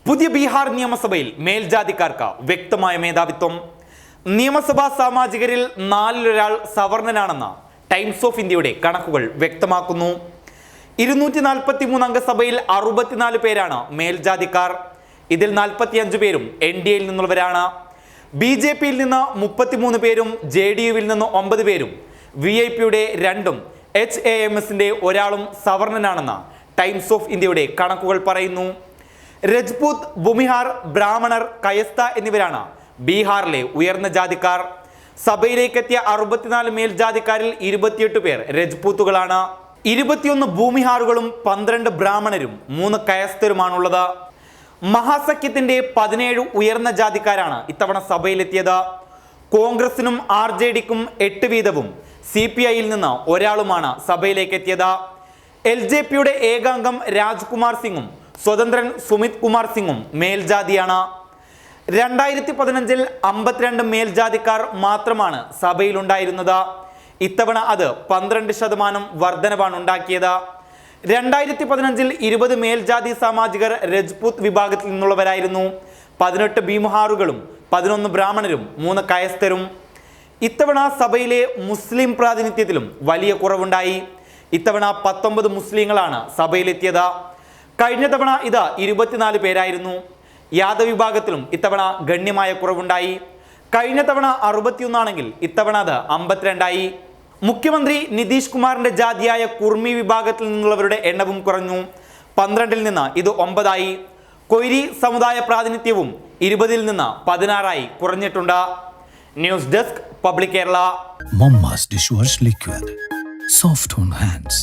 പുതിയ ബീഹാർ നിയമസഭയിൽ മേൽജാതിക്കാർക്ക് വ്യക്തമായ മേധാവിത്വം. നിയമസഭാ സാമാജികരിൽ 4-1 സവർണനാണെന്ന് ടൈംസ് ഓഫ് ഇന്ത്യയുടെ കണക്കുകൾ വ്യക്തമാക്കുന്നു. 243 അംഗ സഭയിൽ 64 പേരാണ് മേൽജാതിക്കാർ. ഇതിൽ 45 പേരും NDAയിൽ നിന്നുള്ളവരാണ്. BJPയിൽ നിന്ന് 33 പേരും JDUവിൽ നിന്ന് 9 പേരും VIPയുടെ 2ഉം HAMSന്റെ 1 സവർണനാണെന്ന് ടൈംസ് ഓഫ് ഇന്ത്യയുടെ കണക്കുകൾ പറയുന്നു. രജ്പൂത്, ഭൂമിഹാർ, ബ്രാഹ്മണർ, കയസ്ഥ എന്നിവരാണ് ബീഹാറിലെ ഉയർന്ന ജാതിക്കാർ. സഭയിലേക്കെത്തിയ 64 മേൽജാതിക്കാരിൽ 28 പേർ രജ്പൂത്തുകളാണ്. 21 ഭൂമിഹാറുകളും 12 ബ്രാഹ്മണരും 3 കയസ്ഥരുമാണുള്ളത്. മഹാസഖ്യത്തിന്റെ 17 ഉയർന്ന ജാതിക്കാരാണ് ഇത്തവണ സഭയിലെത്തിയത്. കോൺഗ്രസിനും RJDക്കും 8 വീതവും CPIയിൽ നിന്ന് 1 സഭയിലേക്ക് എത്തിയത്. LJPയുടെ ഏകാംഗം രാജ്കുമാർ സിംഗും സ്വതന്ത്രൻ സുമിത് കുമാർ സിംഗും മേൽജാതിയാണ്. 2015 52 മേൽജാതിക്കാർ മാത്രമാണ് സഭയിലുണ്ടായിരുന്നത്. ഇത്തവണ അത് 12% വർധനവാണ് ഉണ്ടാക്കിയത്. 2015 20 മേൽജാതി സാമാജികർ രജ്പൂത് വിഭാഗത്തിൽ നിന്നുള്ളവരായിരുന്നു. 18 ഭീമഹാറുകളും 11 ബ്രാഹ്മണരും 3 കയസ്ഥരും. ഇത്തവണ സഭയിലെ മുസ്ലിം പ്രാതിനിധ്യത്തിലും വലിയ കുറവുണ്ടായി. ഇത്തവണ 19 മുസ്ലിങ്ങളാണ് സഭയിലെത്തിയത്. കഴിഞ്ഞ തവണ ഇത് 24 പേരായിരുന്നു. യാദവ് വിഭാഗത്തിലും ഇത്തവണ ഗണ്യമായ കുറവുണ്ടായി. കഴിഞ്ഞ തവണ 61 ആണെങ്കിൽ ഇത്തവണ അത് 52 മുഖ്യമന്ത്രി നിതീഷ് കുമാറിന്റെ ജാതിയായ കുർമി വിഭാഗത്തിൽ നിന്നുള്ളവരുടെ എണ്ണവും കുറഞ്ഞു. 12 നിന്ന് ഇത് 9 കൊയ്രി സമുദായ പ്രാതിനിധ്യവും 20 നിന്ന് 16 കുറഞ്ഞിട്ടുണ്ട്. News desk public Kerala. Momma's dishwash liquid, soft on hands.